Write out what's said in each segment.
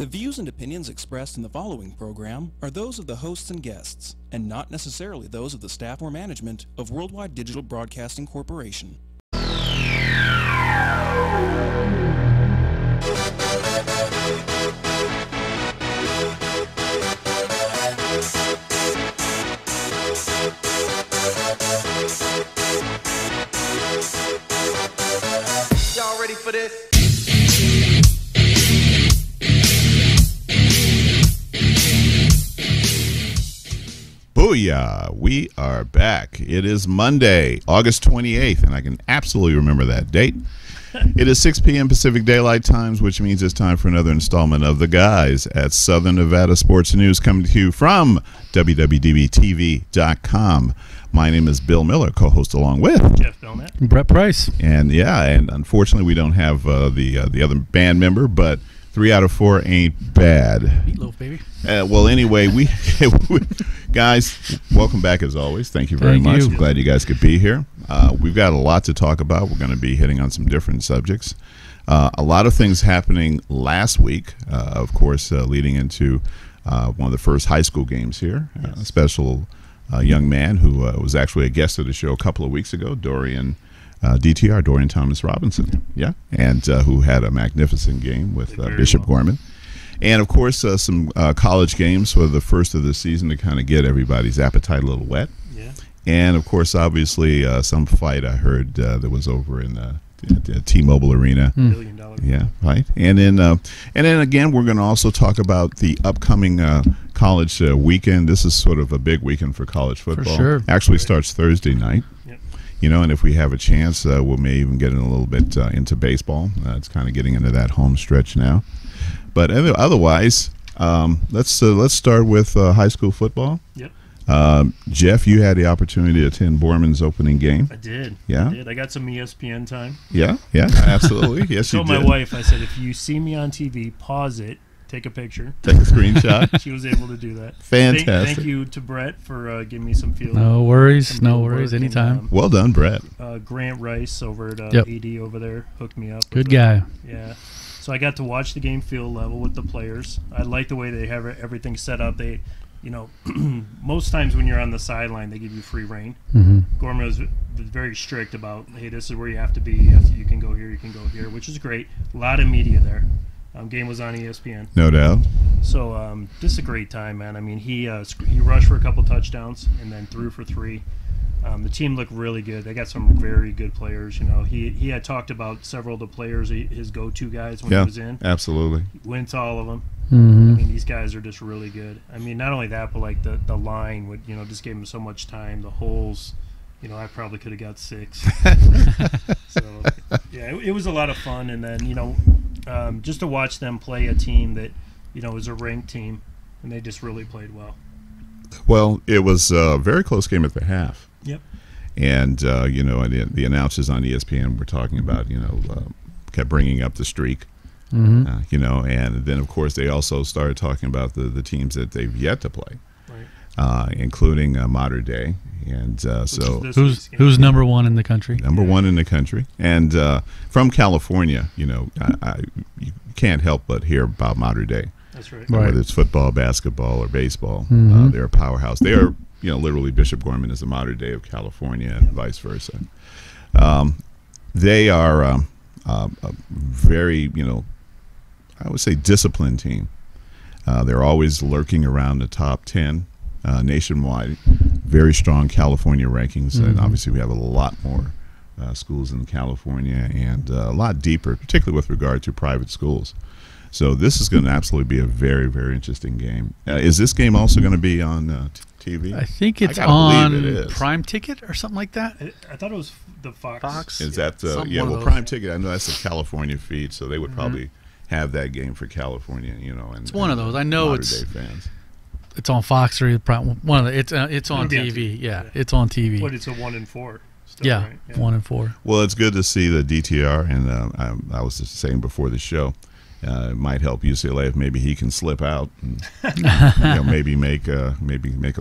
The views and opinions expressed in the following program are those of the hosts and guests, and not necessarily those of the staff or management of Worldwide Digital Broadcasting Corporation. Y'all ready for this? Booyah! We are back. It is Monday, August 28th, and I can absolutely remember that date. It is 6 p.m. Pacific Daylight Times, which means it's time for another installment of The Guys at Southern Nevada Sports News, coming to you from WWDBTV.com. My name is Bill Miller, co-host along with Jeff Belknap, Brett Price, and unfortunately we don't have the other band member, but 3 out of 4 ain't bad. Meatloaf, baby. Well, anyway, we guys, welcome back as always. Thank you very much. I'm glad you guys could be here. We've got a lot to talk about. We're going to be hitting on some different subjects. A lot of things happening last week, of course, leading into one of the first high school games here. Yes. A special young man who was actually a guest of the show a couple of weeks ago, Dorian Thomas Robinson, and who had a magnificent game with Bishop Gorman. And, of course, some college games for the first of the season to kind of get everybody's appetite a little wet. Yeah. And, of course, obviously, some fight I heard that was over in the T-Mobile Arena. $1 billion. Yeah, right. And then again, we're going to also talk about the upcoming college weekend. This is sort of a big weekend for college football. For sure. Actually starts Thursday night. Yep. You know, and if we have a chance, we may even get in a little bit into baseball. It's kind of getting into that home stretch now. But otherwise, let's start with high school football. Yep. Jeff, you had the opportunity to attend Borman's opening game. I did. Yeah. I did. I got some ESPN time. Yeah, absolutely. Yes, you told did. my wife, I said, if you see me on TV, pause it, take a picture. Take a screenshot. She was able to do that. Fantastic. Thank you to Brett for giving me some field. No worries. No worries. Anytime. Well done, Brett. Grant Rice over at AD over there hooked me up. Good guy. Yeah. So I got to watch the game field level with the players. I like the way they have everything set up. They, most times when you're on the sideline, they give you free reign. Mm-hmm. Gorman was very strict about, hey, this is where you have to be. You can go here, you can go here, which is great. A lot of media there. Game was on ESPN. No doubt. So this is a great time, man. I mean, he rushed for a couple touchdowns and then threw for 3. The team looked really good. They got some very good players. He had talked about several of the players, his go-to guys when he was in. Absolutely. He went to all of them. Mm-hmm. I mean, these guys are just really good. I mean, not only that, but like the line would just gave him so much time. The holes, I probably could have got 6. So yeah, it was a lot of fun. And then just to watch them play a team that is a ranked team, and they just really played well. Well, it was a very close game at the half. Yep. And the announcers on ESPN were talking about kept bringing up the streak. Mm-hmm. And then of course they also started talking about the teams that they've yet to play, right. Including Mater Dei, and so who's number 1 in the country? Number 1 in the country, and from California. You can't help but hear about Mater Dei. That's right. Whether it's football, basketball, or baseball, Mm-hmm. they're a powerhouse. They are, literally Bishop Gorman is the Mater Dei of California, and vice versa. They are a very, I would say, disciplined team. They're always lurking around the top 10 nationwide. Very strong California rankings, Mm-hmm. and obviously we have a lot more schools in California, and a lot deeper, particularly with regard to private schools. So this is going to absolutely be a very, very interesting game. Is this game also going to be on TV? I think it's on Prime Ticket or something like that. I thought it was the Fox. Is that Prime Ticket? I know that's a California feed, so they would probably have that game for California. And it's one of those. I know Mater Dei fans. It's on Fox or Prime. One of the, it's on TV. Yeah, it's on TV. But it's a 1 and 4. Still, yeah, right? 1 and 4. Well, it's good to see the DTR, and I was just saying before the show. It might help UCLA if maybe he can slip out and maybe make a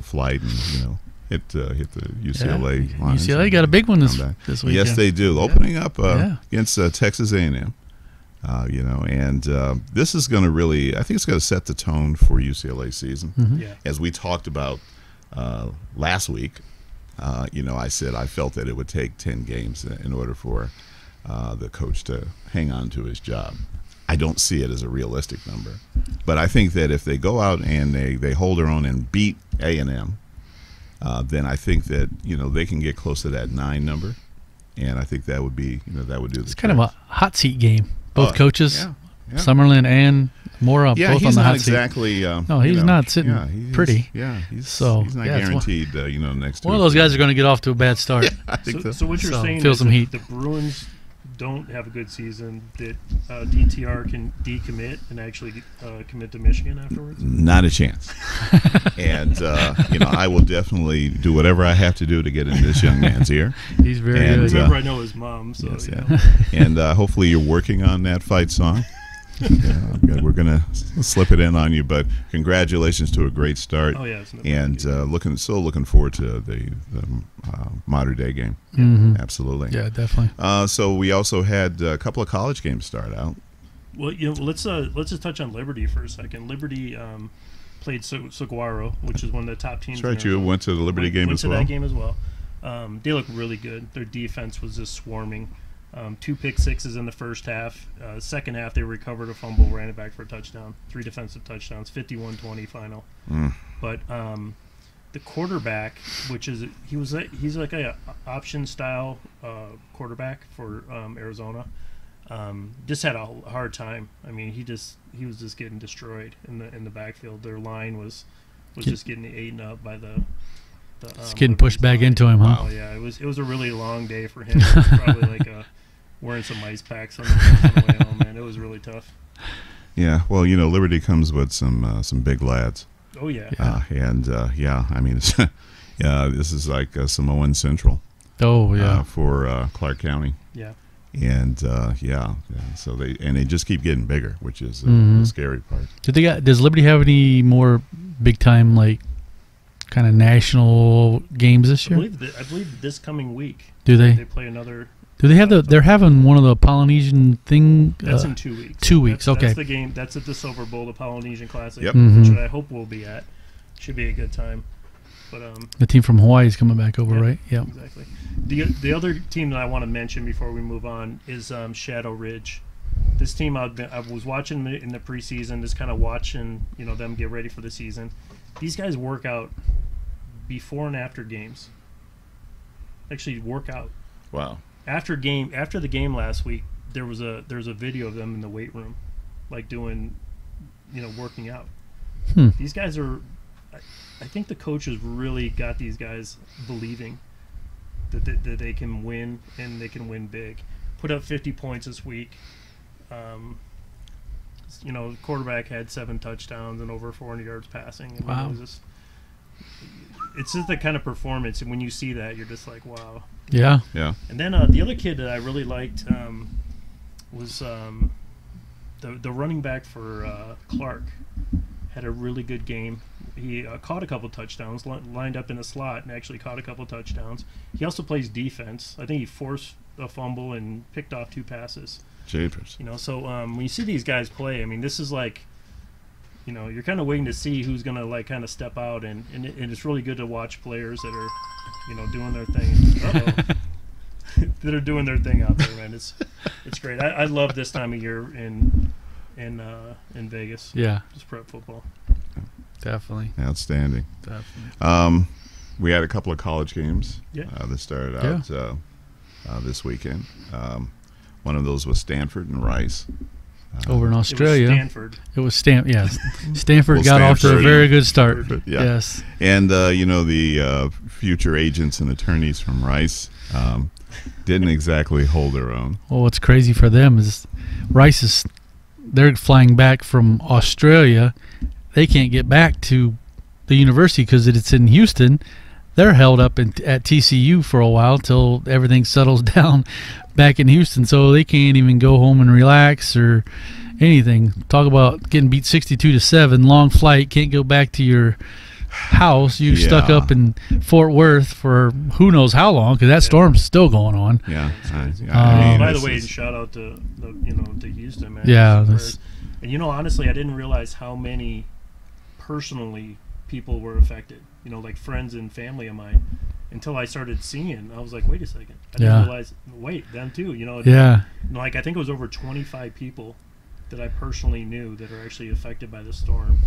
flight and hit the UCLA lines. UCLA got a big one this weekend. Yes, they do. Opening up against Texas A&M. And this is going to really, I think it's going to set the tone for UCLA season. Yeah. As we talked about last week, I said I felt that it would take 10 games in order for the coach to hang on to his job. I don't see it as a realistic number. But I think that if they go out and they hold their own and beat A&M, then I think that, they can get close to that 9 number. And I think that would be, that would do the It's kind of a hot seat game. Both coaches, yeah. Summerlin and Mora, both on the hot seat. Exactly, no, he's not sitting pretty. He's not guaranteed, next one of those guys are going to get off to a bad start. Yeah, I think so what you're saying feel is some heat. The Bruins don't have a good season, that DTR can decommit and actually commit to Michigan afterwards? Not a chance. And, I will definitely do whatever I have to do to get in this young man's ear. He's very good. Remember, I know his mom. So, yes, And hopefully you're working on that fight song. We're going to slip it in on you, but congratulations to a great start. Oh, yeah. And looking forward to the modern day game. Mm-hmm. Absolutely. Yeah, definitely. So we also had a couple of college games start out. Well, let's just touch on Liberty for a second. Liberty played Saguaro, which is one of the top teams. That's right. You went to the Liberty game as well. Went to that game as well. They look really good. Their defense was just swarming. 2 pick sixes in the first half. Second half, they recovered a fumble, ran it back for a touchdown. 3 defensive touchdowns, 51-20 final. But the quarterback, he's like a option style quarterback for Arizona. Just had a hard time. I mean, he was just getting destroyed in the backfield. Their line was just getting eaten up by the. It's getting pushed back into him, huh? Oh yeah, it was a really long day for him. It was probably like wearing some ice packs on the way home, man. It was really tough. Yeah, well, Liberty comes with some big lads. Oh yeah. I mean, it's, this is like Samoan Central. Oh yeah. For Clark County. Yeah. And so they just keep getting bigger, which is the scary part. Does Liberty have any more big time kind of national games this year? I believe this coming week. Do they? They play another. Do they have they're having one of the Polynesian thing? That's in 2 weeks. 2 weeks, okay. That's the game. That's at the Silver Bowl, the Polynesian Classic, yep. Which I hope we'll be at. Should be a good time. But the team from Hawaii is coming back over, right? Yeah, exactly. The other team that I want to mention before we move on is Shadow Ridge. This team I was watching in the preseason, just kind of watching them get ready for the season. These guys work out before and after games. Actually, work out. Wow. After the game last week, there's a video of them in the weight room, doing, working out. These guys are. I think the coaches really got these guys believing that they can win, and they can win big. Put up 50 points this week. The quarterback had 7 touchdowns and over 400 yards passing. And wow. It's just the kind of performance, and when you see that, you're just like, wow. Yeah. Yeah. And then the other kid that I really liked was the running back for Clark. Had a really good game. He caught a couple touchdowns, lined up in the slot, and actually caught a couple touchdowns. He also plays defense. I think he forced a fumble and picked off 2 passes. Jeepers. So when you see these guys play, I mean, this is like, you're kind of waiting to see who's going to kind of step out, and it's really good to watch players that are, doing their thing. That are doing their thing out there, man. It's great. I love this time of year in Vegas. Yeah. Just prep football. Definitely. Outstanding. Definitely. We had a couple of college games that started out this weekend. One of those was Stanford and Rice. Over in Australia. It was Stanford. Stanford got off to a very good start. Yeah. Yes. And, the future agents and attorneys from Rice didn't exactly hold their own. Well, what's crazy for them is they're flying back from Australia. They can't get back to the university because it's in Houston. They're held up at TCU for a while till everything settles down back in Houston, so they can't even go home and relax or anything. Talk about getting beat 62-7, long flight, can't go back to your house. You stuck Yeah. up in Fort Worth for who knows how long, because that storm's still going on. Yeah. By the way, shout out to to Houston, man. Yeah, and honestly, I didn't realize how many personally people were affected. Like friends and family of mine, until I started seeing. I was like, wait a second, I didn't realize. Wait, them too. Yeah. Like I think it was over 25 people that I personally knew that are actually affected by the storm.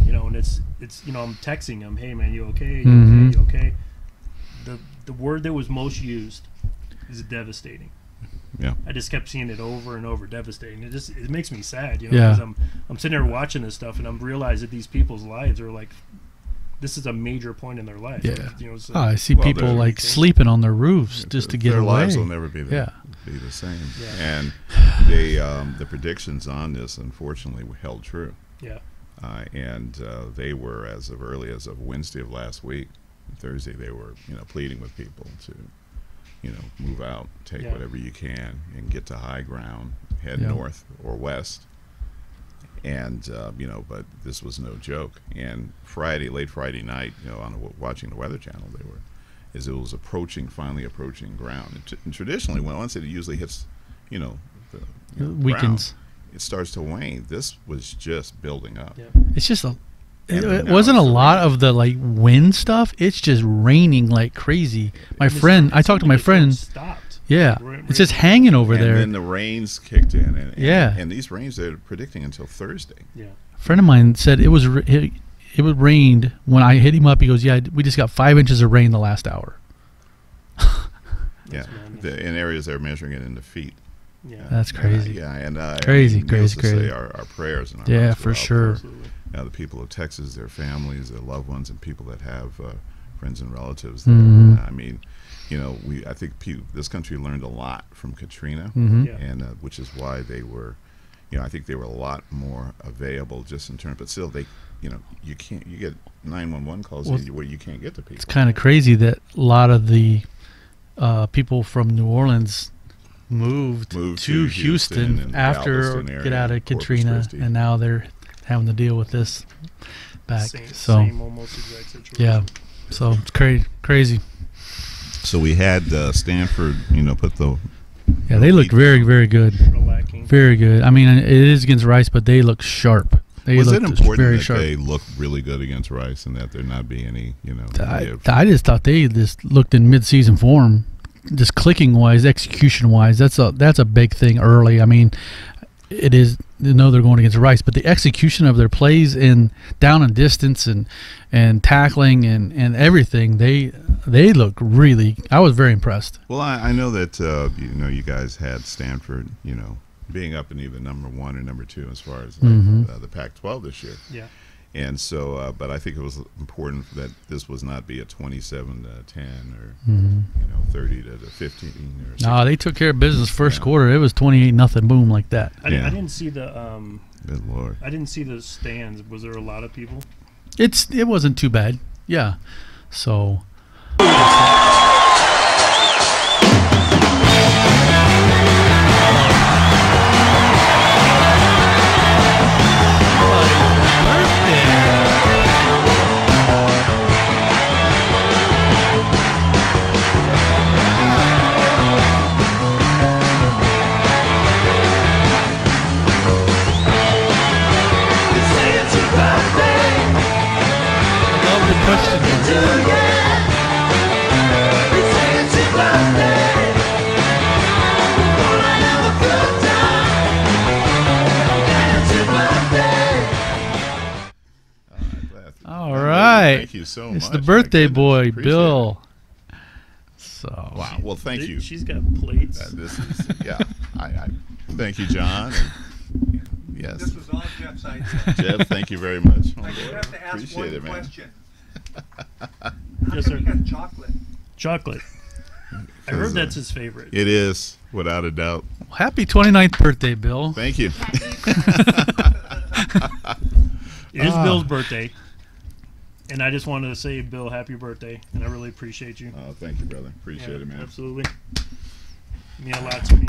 And it's I'm texting them, hey man, you okay? You okay? The word that was most used is devastating. Yeah. I just kept seeing it over and over, devastating. It makes me sad, because I'm sitting there watching this stuff and I'm realizing that these people's lives are like, this is a major point in their life. Yeah. So I see people like sleeping on their roofs just to get their away. Their lives will never be the same. Yeah. And they the predictions on this unfortunately held true. Yeah. And they were, as of early as of Wednesday of last week, Thursday, they were pleading with people to move out, take whatever you can, and get to high ground, head north or west. And but this was no joke. And late Friday night, watching the Weather Channel, it was finally approaching ground. And traditionally, once it usually hits, the weekends, ground, it starts to wane. This was just building up. Yeah. It's just it wasn't a lot of the like wind stuff. It's just raining like crazy. I talked to my friend. Stopped. Yeah, it's just hanging over there. And then the rains kicked in. And these rains they're predicting until Thursday. Yeah. A friend of mine said it was rained when I hit him up. He goes, "Yeah, we just got 5 inches of rain the last hour." Yeah, in areas they're measuring it into feet. Yeah, that's crazy. And crazy. Say our prayers and our hearts for sure. The people of Texas, their families, their loved ones, and people that have friends and relatives. I mean, I think this country learned a lot from Katrina, and which is why they were, I think they were a lot more available just in terms. But still, you get 911 calls where you can't get to people. It's kind of crazy that a lot of the people from New Orleans moved to Houston after get out of Katrina, and now they're having to deal with this back. Same almost exact situation. Yeah, so it's crazy. So we had Stanford, put the. Yeah, they look very, very good. Very good. I mean, it is against Rice, but they look sharp. Was it important that they look really good against Rice and that there not be any, I just thought they just looked in mid-season form, just clicking wise, execution wise. That's a big thing early. I mean, it is. They're going against Rice, but the execution of their plays in down and distance and tackling and everything, they look really. I was very impressed. Well, I know that you guys had Stanford, being up in either number 1 or number 2 as far as the Pac-12 this year. Yeah. And so, but I think it was important that this was not be a 27-10 or 30-15 or 16. No, they took care of business first quarter. It was 28-0, boom, like that. I didn't see the. Good Lord. I didn't see the stands. Was there a lot of people? It wasn't too bad. Yeah. So. All right. Thank you so much. It's the birthday boy, Bill. So wow. Well, thank you. She's got plates. This is I thank you, John. Yes. This was on Jeff's idea. Jeff, thank you very much. I just have to ask Appreciate one it, question. Yes, sir. You got chocolate. Chocolate. I heard that's his favorite. It is, without a doubt. Happy 29th birthday, Bill. Thank you. It is Bill's birthday. And I just wanted to say, Bill, happy birthday. And I really appreciate you. Oh, thank you, brother. Appreciate it, man. Absolutely. Mean a lot to me.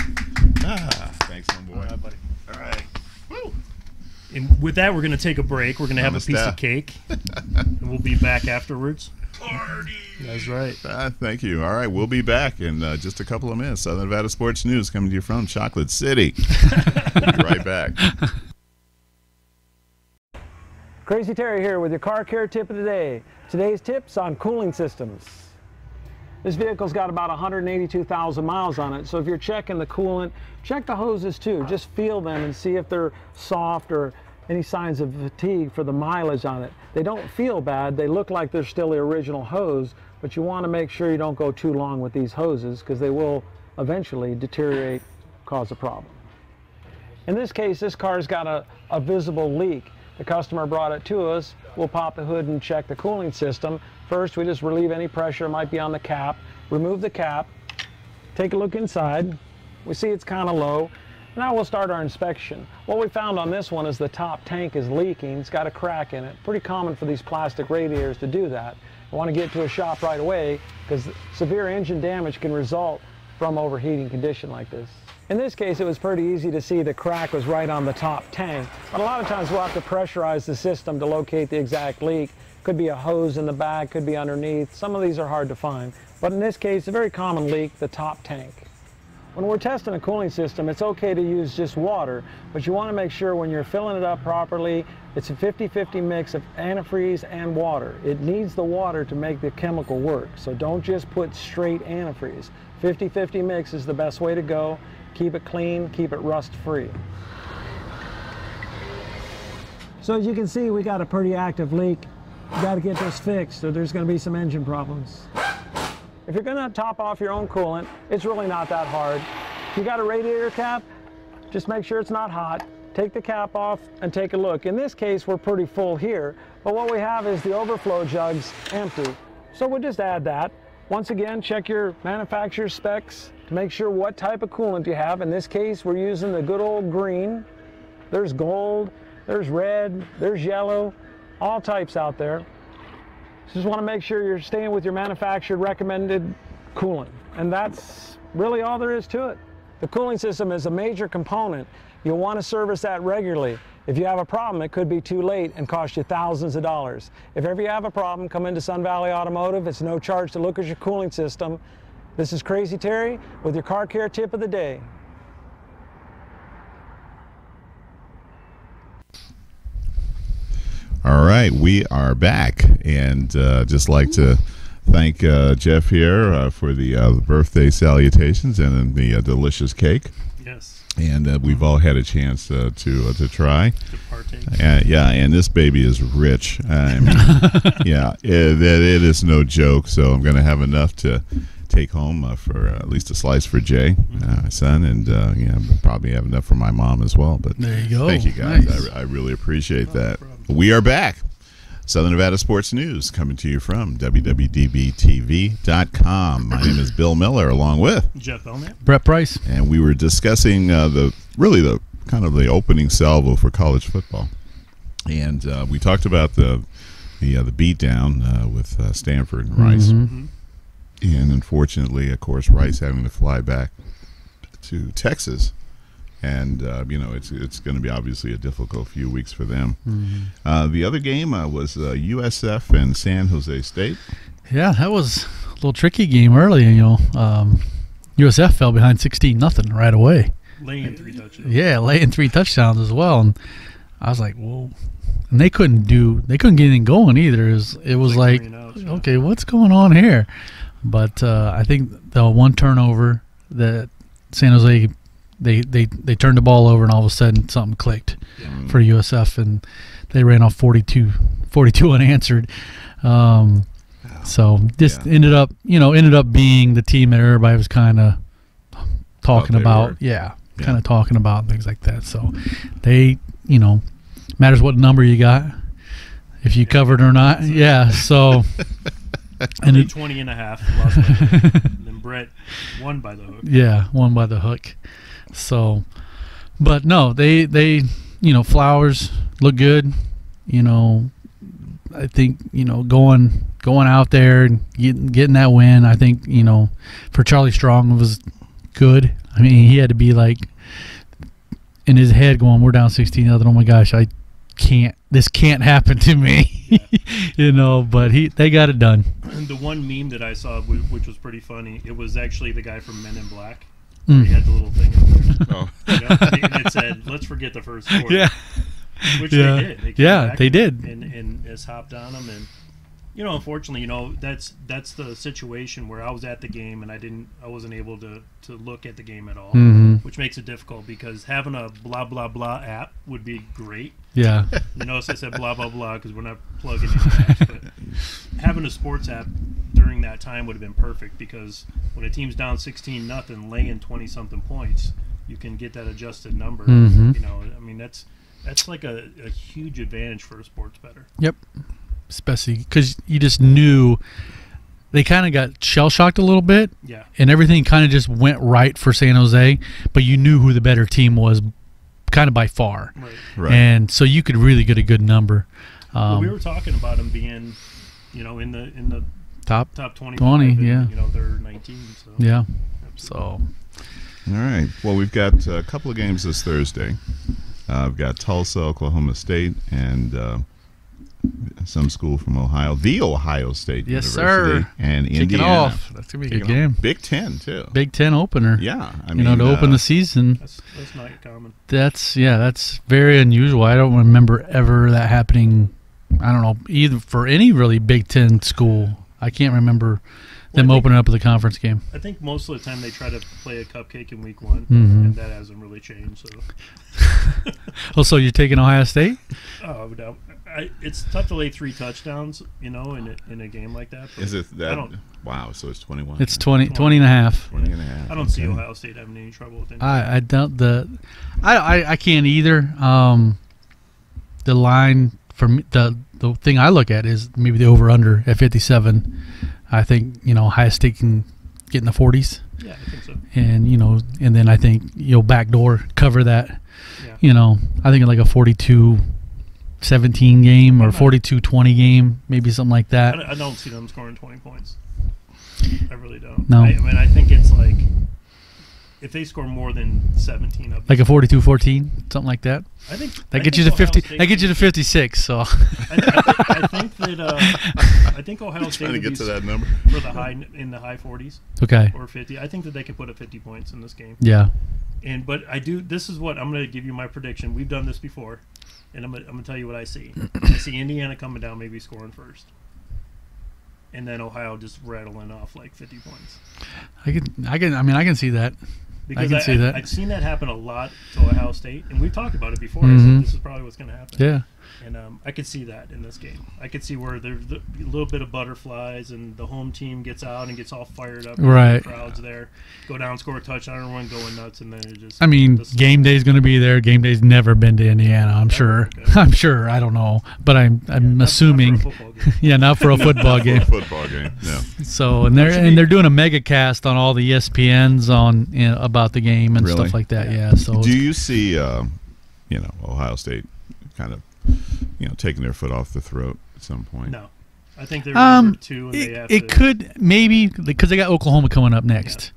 Thanks, homeboy. All right, buddy. All right. Woo. And with that, we're going to take a break. We're going to have a piece of cake, and we'll be back afterwards. Party! That's right. Thank you. All right, we'll be back in just a couple of minutes. Southern Nevada Sports News coming to you from Chocolate City. We'll be right back. Crazy Terry here with your car care tip of the day. Today's tips on cooling systems. This vehicle's got about 182,000 miles on it, so if you're checking the coolant, check the hoses too. Just feel them and see if they're soft or any signs of fatigue for the mileage on it. They don't feel bad. They look like they're still the original hose, but you want to make sure you don't go too long with these hoses because they will eventually deteriorate, cause a problem. In this case, this car's got a visible leak. The customer brought it to us. We'll pop the hood and check the cooling system. First, we just relieve any pressure might be on the cap. Remove the cap. Take a look inside. We see it's kind of low. Now we'll start our inspection. What we found on this one is the top tank is leaking. It's got a crack in it. Pretty common for these plastic radiators to do that. We want to get to a shop right away because severe engine damage can result from overheating condition like this. In this case, it was pretty easy to see the crack was right on the top tank, but a lot of times we'll have to pressurize the system to locate the exact leak. Could be a hose in the back, could be underneath. Some of these are hard to find, but in this case, a very common leak, the top tank. When we're testing a cooling system, it's okay to use just water, but you want to make sure when you're filling it up properly, it's a 50-50 mix of antifreeze and water. It needs the water to make the chemical work, so don't just put straight antifreeze. 50-50 mix is the best way to go. Keep it clean, keep it rust-free. So as you can see, we got a pretty active leak. You got to get this fixed or there's going to be some engine problems. If you're going to top off your own coolant, it's really not that hard. If you got a radiator cap, just make sure it's not hot. Take the cap off and take a look. In this case, we're pretty full here, but what we have is the overflow jugs empty. So we'll just add that. Once again, check your manufacturer's specs to make sure what type of coolant you have. In this case, we're using the good old green. There's gold, there's red, there's yellow, all types out there. Just want to make sure you're staying with your manufacturer recommended coolant. And that's really all there is to it. The cooling system is a major component. You'll want to service that regularly. If you have a problem, it could be too late and cost you thousands of dollars. If ever you have a problem, come into Sun Valley Automotive. It's no charge to look at your cooling system. This is Crazy Terry with your car care tip of the day. All right, we are back, and just like to thank Jeff here for the birthday salutations and the delicious cake. Yes. And we've all had a chance to try. To partake. Yeah, and this baby is rich. I mean, yeah, it is no joke. So I'm going to have enough to take home for at least a slice for Jay, my son, and yeah, probably have enough for my mom as well. But there you go. Thank you guys. Nice. I really appreciate that. We are back. Southern Nevada Sports News coming to you from WWDBTV.com. My name is Bill Miller, along with Jeff Belknap, Brett Price, and we were discussing the kind of the opening salvo for college football, and we talked about the beatdown with Stanford and Rice, and unfortunately, of course, Rice having to fly back to Texas. And, you know, it's going to be obviously a difficult few weeks for them. The other game was USF and San Jose State. Yeah, that was a little tricky game early. You know, USF fell behind 16-0 right away. Laying 3 touchdowns. Yeah, laying 3 touchdowns as well. And I was like, whoa. And they couldn't get anything going either. It was like okay, what's going on here? But I think the one turnover that San Jose they turned the ball over, and all of a sudden something clicked for USF, and they ran off 42 unanswered. So this ended up being the team that everybody was kind of talking about. Kind of talking about things like that. So they, matters what number you got, if you covered or not. Yeah. So. And 20.5. And then Brett won by the hook. Yeah, won by the hook. So, but no, they Flowers look good. I think going out there and getting that win. I think for Charlie Strong it was good. I mean, he had to be like in his head going, "We're down 16-0. Oh my gosh, this can't happen to me, you know. But they got it done. And the one meme that I saw, which was pretty funny, it was actually the guy from Men in Black. He had the little thing in there. Oh. You know, and it said, "Let's forget the first quarter." Yeah, which they did. They came back they did. And just hopped on them, and you know, unfortunately, you know, that's the situation where I was at the game and I wasn't able to look at the game at all, which makes it difficult because having a blah blah blah app would be great. Yeah, you notice I said blah blah blah because we're not plugging in apps, but having a sports app during that time would have been perfect because when a team's down 16-0, laying 20-something points, you can get that adjusted number. You know, I mean that's like a huge advantage for a sports bettor. Yep. Especially because you just knew they kind of got shell-shocked a little bit. Yeah. And everything kind of just went right for San Jose, but you knew who the better team was kind of by far. Right. And so you could really get a good number. Well, we were talking about them being, you know, in the top 20, yeah. You know, they're 19. So. Yeah. Absolutely. So. All right. Well, we've got a couple of games this Thursday. We've got Tulsa, Oklahoma State, and some school from Ohio, the Ohio State Yes, University, sir. and Kicking Indiana. off. That's gonna be a good game. Big Ten too. Big Ten opener. Yeah, I you mean, know, to open the season. That's not common. That's very unusual. I don't remember ever that happening. I don't know either for any really Big Ten school. I can't remember them opening up with a conference game. I think most of the time they try to play a cupcake in week one, and that hasn't really changed. So. Oh, so you're taking Ohio State? Oh, no. It's tough to lay 3 touchdowns, you know, in a game like that. Is it that? Wow, so it's 21. It's 20 and a half. 20 and a half. I don't see Ohio State having any trouble with it. I don't. I can't either. The line for me, the thing I look at is maybe the over under at 57. I think, you know, Ohio State can get in the 40s. Yeah, I think so. And, you know, and then I think you'll backdoor cover that. Yeah. You know, I think like a 42-17 game or 42-20 game, maybe something like that. I don't see them scoring 20 points. I really don't. No. I mean, I think it's like if they score more than 17 of them. Like a 42-14, something like that. I think that gets you to 50. That gets you to 56. So I think that I think Ohio State trying to get to that number for the high 40s. Okay. Or 50. I think that they could put up 50 points in this game. Yeah. But I do. This is what I'm going to give you my prediction. We've done this before, and I'm going to tell you what I see. I see Indiana coming down, maybe scoring first, and then Ohio just rattling off like 50 points. I can see that. Because I can see that. I've seen that happen a lot to Ohio State, and we've talked about it before. I said this is probably what's going to happen. Yeah. And I could see that in this game. I could see where there's a little bit of butterflies, and the home team gets out and gets all fired up. Right. The crowd's there. Go down, score a touchdown, everyone going nuts, and then it just. I mean, game day's going to be there. Game day's never been to Indiana. I'm sure. Okay. I'm sure. I don't know, but I'm assuming. Not for a football game. Yeah, not for a football game. Football game. Yeah. So they're doing a mega cast on all the ESPNs on about the game and Really? stuff like that. Yeah. So do you see, Ohio State kind of, taking their foot off the throat at some point? No. I think they're number 2, and they have it could maybe because they got Oklahoma coming up next.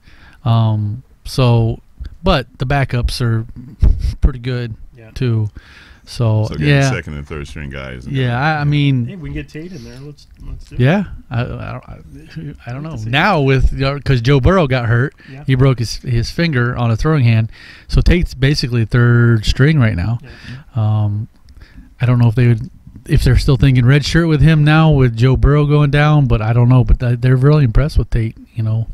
Yeah. But the backups are pretty good too. So getting second and third string guys. I mean, hey, we can get Tate in there. Let's do it. Yeah, I don't know now with because Joe Burrow got hurt. Yeah. He broke his finger on a throwing hand, so Tate's basically third string right now. Yeah. I don't know if they're still thinking red shirt with him now with Joe Burrow going down, but I don't know. But they're really impressed with Tate.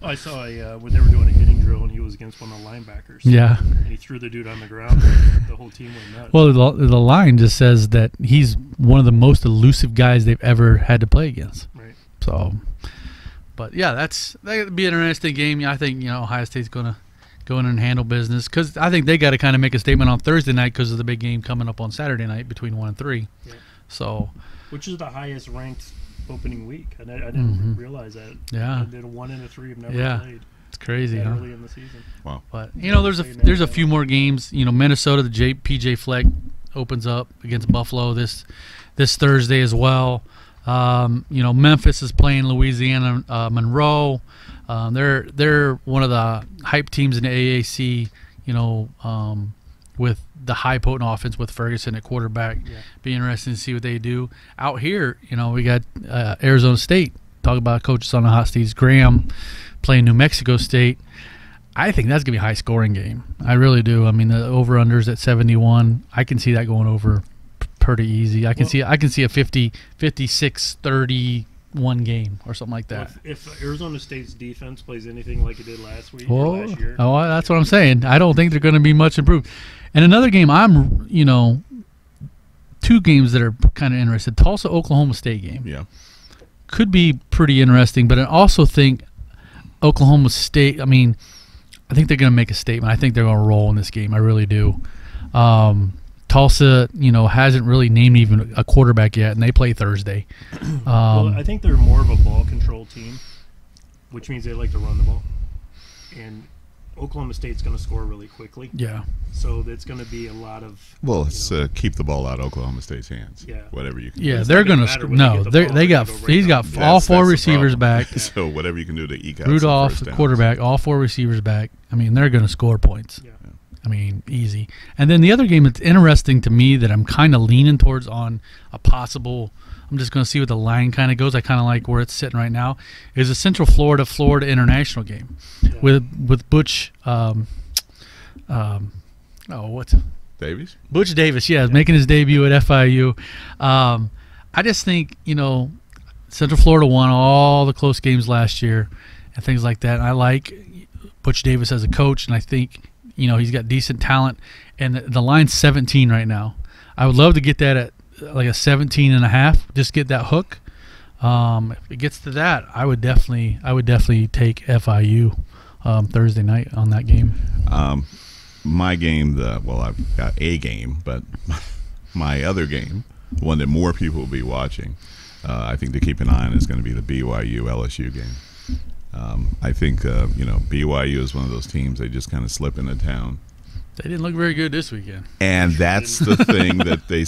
I saw when they were doing a hitting drill and he was against one of the linebackers. Yeah. And he threw the dude on the ground. And the whole team went nuts. Well, the line just says that he's one of the most elusive guys they've ever had to play against. Right. So, but yeah, that'd be an interesting game. I think Ohio State's gonna go in and handle business because I think they got to kind of make a statement on Thursday night because of the big game coming up on Saturday night between 1 and 3. Yeah. So, which is the highest ranked opening week? I didn't realize that. Yeah. They did a 1 and a 3 have never played. It's crazy, huh? Early in the season. Wow. But there's a few more games. Minnesota, the PJ Fleck opens up against Buffalo this Thursday as well. Memphis is playing Louisiana Monroe. They're one of the hype teams in the AAC. With the high potent offense with Ferguson at quarterback. Yeah. Be interesting to see what they do out here. We got Arizona State. Talk about coaches on the hot seats. Graham playing New Mexico State. I think that's gonna be a high scoring game. I really do. I mean, the over unders at 71. I can see that going over pretty easy. I can see a 56-31 game or something like that. If Arizona State's defense plays anything like it did last week or last year. Oh, that's what I'm saying. I don't think they're going to be much improved. And another game, two games that are kind of interested. Tulsa, Oklahoma State game. Yeah. Could be pretty interesting, but I also think Oklahoma State, I think they're going to make a statement. I think they're going to roll in this game. I really do. Tulsa, hasn't really named even a quarterback yet, and they play Thursday. Well, I think they're more of a ball control team, which means they like to run the ball. And Oklahoma State's going to score really quickly. Yeah. So it's going to be a lot of. Well, it's keep the ball out of Oklahoma State's hands. Yeah. Whatever you can. Yeah, do. they're going to. No, he's got all four receivers back. So whatever you can do to eke out. Rudolph, the quarterback, all four receivers back. They're going to score points. Yeah. Easy. And then the other game that's interesting to me that I'm kind of leaning towards on a possible. I'm just going to see what the line kind of goes. I kind of like where it's sitting right now. Is a Central Florida International game with Butch. What's Davies? Butch Davis? Yeah, making his debut at FIU. I just think Central Florida won all the close games last year and things like that. And I like Butch Davis as a coach, and I think he's got decent talent. And the line's 17 right now. I would love to get that at like a 17.5. Just get that hook. If it gets to that, I would definitely take FIU Thursday night on that game. My game, I've got a game, but my other game, one that more people will be watching, I think to keep an eye on is going to be the BYU LSU game. I think BYU is one of those teams they just kind of slip into town. They didn't look very good this weekend. And that's the thing that they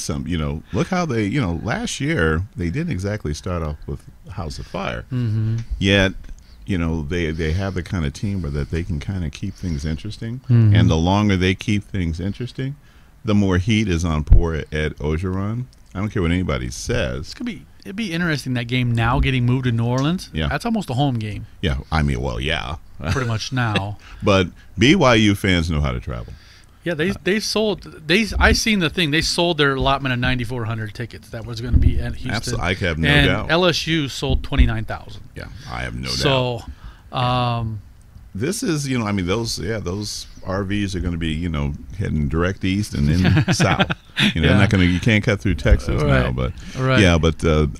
look how they last year they didn't exactly start off with House of Fire. Mm-hmm. Yet they have the kind of team where that they can kind of keep things interesting. Mm-hmm. And the longer they keep things interesting, the more heat is on pour at Ogeron. I don't care what anybody says. It'd be interesting, that game now getting moved to New Orleans. Yeah. That's almost a home game. Yeah, yeah. Pretty much now. But BYU fans know how to travel. Yeah, they sold. I seen the thing. They sold their allotment of 9,400 tickets. That was going to be at Houston. Absolutely, I have no doubt. LSU sold 29,000. Yeah, I have no doubt. So, this is those RVs are going to be heading direct east and then south. They're not going to. You can't cut through Texas now, but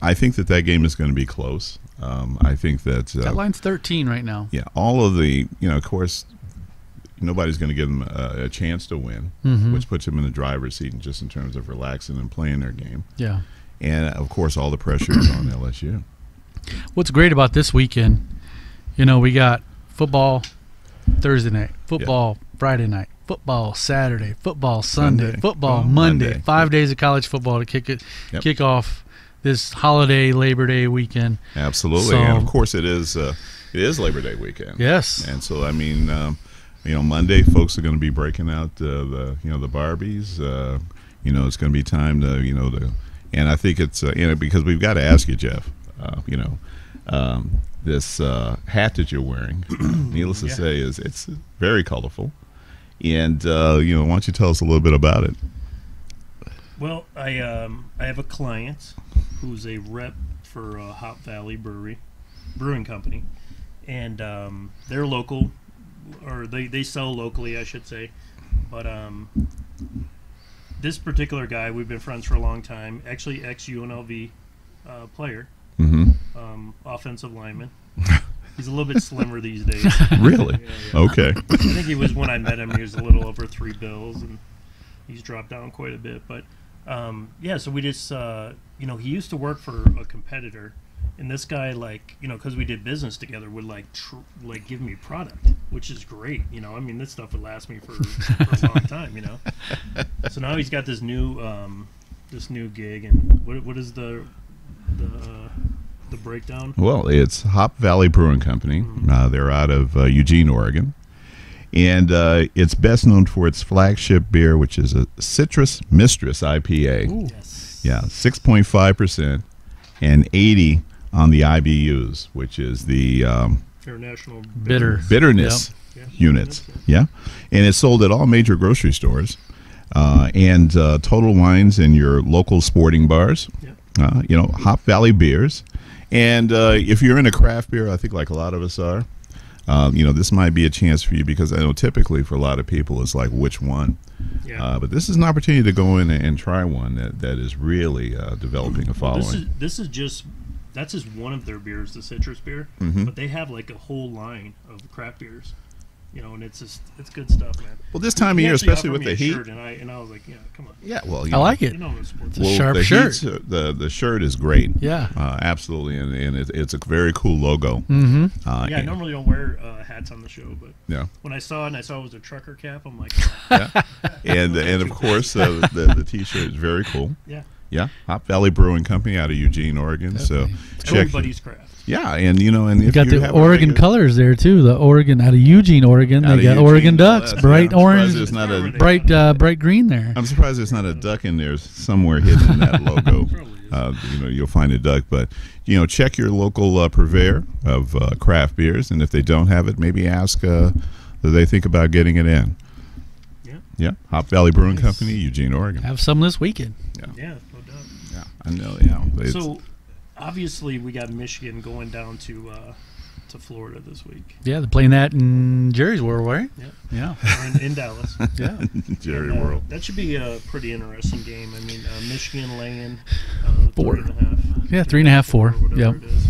I think that game is going to be close. I think that line's 13 right now. Yeah, all of the of course. Nobody's going to give them a chance to win, mm-hmm. which puts them in the driver's seat just in terms of relaxing and playing their game. Yeah. And, of course, all the pressure is on LSU. What's great about this weekend, we got football Thursday night, football Friday night, football Saturday, football Sunday. Football Monday. 5 days of college football to kick off this holiday Labor Day weekend. Absolutely. And, of course, it is Labor Day weekend. Yes. And so, Monday, folks are going to be breaking out the Barbies. It's going to be time to and I think it's because we've got to ask you, Jeff. This hat that you're wearing, needless to say, it's very colorful. And why don't you tell us a little bit about it? Well, I have a client who's a rep for Hop Valley Brewing Company, and they're local. Or they sell locally, I should say. But this particular guy, we've been friends for a long time. Actually, ex-UNLV player, mm-hmm. Offensive lineman. He's a little bit slimmer these days. Really? Yeah. Okay. I think he was, when I met him, he was a little over 3 bills, and he's dropped down quite a bit. But so we just, he used to work for a competitor. And this guy, because we did business together, would give me product, which is great. This stuff would last me for a long time. So now he's got this new gig, and what is the breakdown? Well, it's Hop Valley Brewing Company. Mm-hmm. They're out of Eugene, Oregon, And it's best known for its flagship beer, which is a Citrus Mistress IPA. Ooh. Yes. Yeah, 6.5% and 80 on the IBUs, which is the International bitterness Yeah. units. Yeah, and it's sold at all major grocery stores and Total Wines in your local sporting bars. Yeah. Hop Valley beers. And if you're into craft beer, I think like a lot of us are, this might be a chance for you, because I know typically for a lot of people it's like, which one? Yeah. But this is an opportunity to go in and try one that is really developing a following. That's just one of their beers, the citrus beer. Mm-hmm. But they have like a whole line of craft beers, and it's good stuff, man. Well, this time of He year, actually especially offered with me the a heat. shirt, and I was like, yeah, come on. Yeah, well, I like it. You know I'm a sports It's a sharp the shirt. heat's, the shirt is great. Yeah. Absolutely, and it's a very cool logo. Mm-hmm. Yeah, I normally don't wear hats on the show, but Yeah. when I saw it was a trucker cap, I'm like, Yeah. and of course the T-shirt is very cool. yeah, Yeah, Hop Valley Brewing Company out of Eugene, Oregon. So check. everybody's craft. Yeah, and and You if got you the have a Oregon regular- colors there too. The Oregon out of Eugene, Oregon. Out They of got Eugene, Oregon no Ducks, less, bright yeah. I'm surprised there's orange, not a. bright green there. I'm surprised there's not a duck in there somewhere hidden in that logo. You'll find a duck, but check your local purveyor of craft beers, and if they don't have it, maybe ask do they think about getting it in. Yeah, Hop Valley Brewing Company, Eugene, Oregon. Have some this weekend. Yeah, no doubt. Yeah, I know. Yeah, So obviously we got Michigan going down to Florida this week. Yeah, they're playing that in Jerry's World, right? Yeah. Yeah. in Dallas. Yeah. Jerry And, World. That should be a pretty interesting game. I mean, Michigan laying 4. 3.5. Yeah, 3.5, 4. Whatever Yep. it is.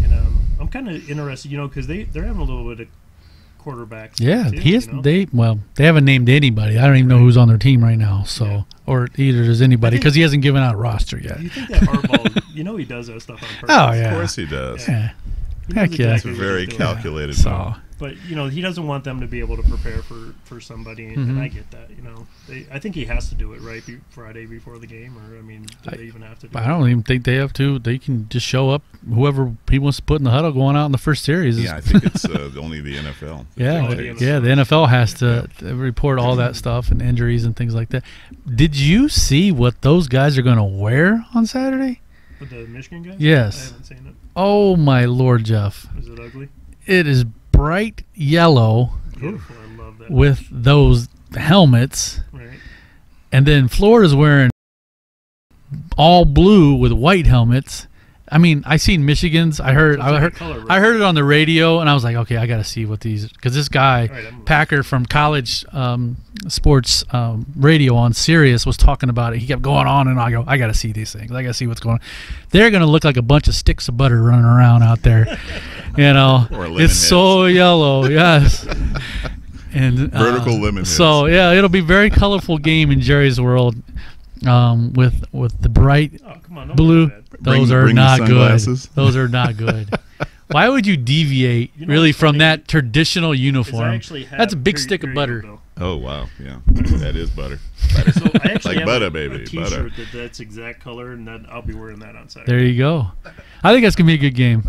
And I'm kind of interested, because they're having a little bit of quarterbacks. Yeah, too, he is. They haven't named anybody. I don't even know who's on their team right now. So, or either does anybody, because he hasn't given out a roster yet. You think that Harbaugh, he does that stuff on purpose. Oh yeah, Of course he does. Yeah. He knows Heck yeah. It's a exactly what very he's doing. calculated. So But he doesn't want them to be able to prepare for somebody, and I get that. I think he has to do it right Friday before the game, or do they even have to do I don't even think they have to. They can just show up. Whoever he wants to put in the huddle going out in the first series. Yeah, I think it's only the NFL. Yeah, Oh, the NFL. yeah. The NFL has to report all that stuff and injuries and things like that. Did you see what those guys are going to wear on Saturday? With the Michigan guys? Yes. I haven't seen it. Oh my Lord, Jeff! Is it ugly? It is bright yellow Beautiful. I love that. with those helmets, Right. and then Florida's wearing all blue with white helmets. I mean, I seen Michigan's. I heard it on the radio, and I was like, okay, I got to see what these, because this guy Right, Packer from college sports radio on Sirius was talking about it. He kept going on, and I go, I got to see these things. I got to see what's going on. They're going to look like a bunch of sticks of butter running around out there. Or lemon It's so yellow, yes. And Vertical lemon So yeah, it'll be a very colorful game in Jerry's World, with the bright Oh, come on, don't blue. do that. Those are bring the not good. sunglasses. Those are not good. Why would you deviate really what's from funny that traditional Is I uniform? actually have, That's a big here- stick of here you go, butter. Bill. Oh wow, yeah, that is butter. So I actually Like have butter, a baby, T-shirt butter. that's exact color, and that I'll be wearing that on Saturday. There you go. I think that's gonna be a good game.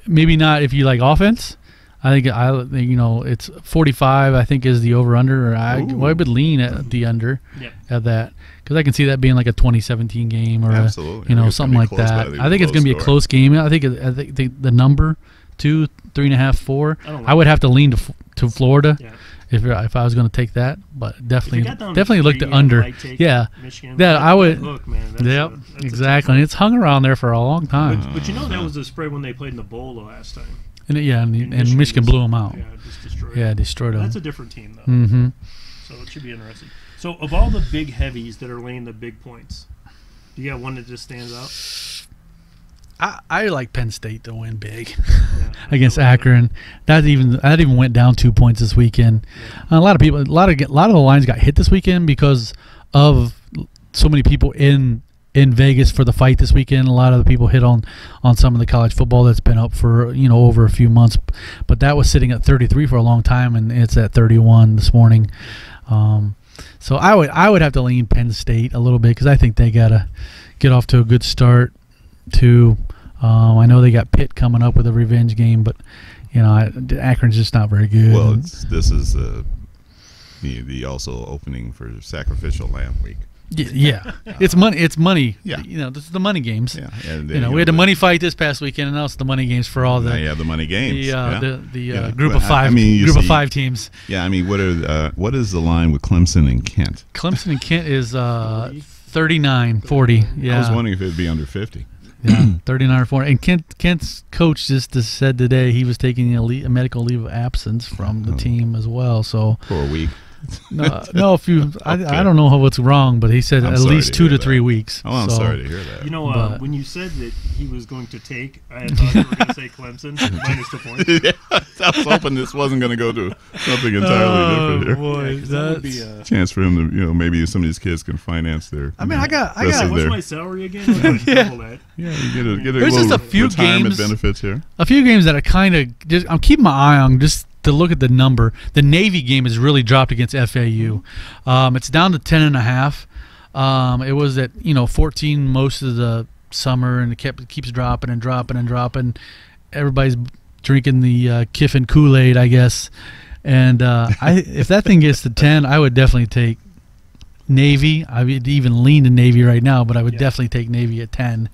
Maybe not if you like offense. I think it's 45. I think is the over under. Or I would lean at the under Yep. at that, because I can see that being like a 2017 game or Absolutely. I think it's something gonna like be close, that. but I think it's gonna be a score. close game. I think the number 2, 3.5, 4. I don't I would have to lean to Florida Yeah. if I was going to take that, but If you definitely got down to look to 3, under. might take Yeah, Michigan. that I would. Look, man. That's Yep, that's exactly. And it's hung around there for a long time. But that was the spread when they played in the bowl the last time. And And Michigan blew them out. Yeah, just destroyed. Yeah, them. destroyed them. That's a different team though. Mm-hmm. So it should be interesting. So of all the big heavies that are laying the big points, do you got one that just stands out? I like Penn State to win big Yeah, against I like that. Akron. That even went down 2 points this weekend. A lot of the lines got hit this weekend because of so many people in Vegas for the fight this weekend. A lot of the people hit on some of the college football that's been up for over a few months, but that was sitting at 33 for a long time, and it's at 31 this morning. So I would have to lean Penn State a little bit, because I think they gotta get off to a good start to I know they got Pitt coming up with a revenge game, but Akron's just not very good. Well, this is the also opening for Sacrificial Lamb Week. Yeah, it's money. It's money. Yeah. This is the money games. Yeah, and then, we had a money fight this past weekend, and now it's the money games for all the. Now you have the money games. The group of five. Of 5 teams. Yeah, I mean, what is the line with Clemson and Kent? Clemson and Kent is 39-40. Yeah. I was wondering if it'd be under 50. Yeah, 39 or 40. And Kent's coach just said today he was taking a medical leave of absence from the team as well. So for a week. No, I don't know what's wrong, but he said at least 2 to 3 weeks. Oh, I'm sorry to hear that. When you said that he was going to take, I thought you were going to say Clemson minus the point. Yeah, I was hoping this wasn't going to go to something entirely different here. Boy, that would be a chance for him to, maybe some of these kids can finance their. I got. What's my salary again? Double that. Yeah, you get a There's little just a few retirement games, benefits here. A few games that I kind of just. I'm keeping my eye on just to look at the number. The Navy game has really dropped against FAU. It's down to 10.5. It was at 14 most of the summer, and it keeps dropping and dropping and dropping. Everybody's drinking the Kiffin Kool-Aid, I guess. And if that thing gets to 10, I would definitely take Navy. I would even lean to Navy right now, but I would definitely take Navy at 10.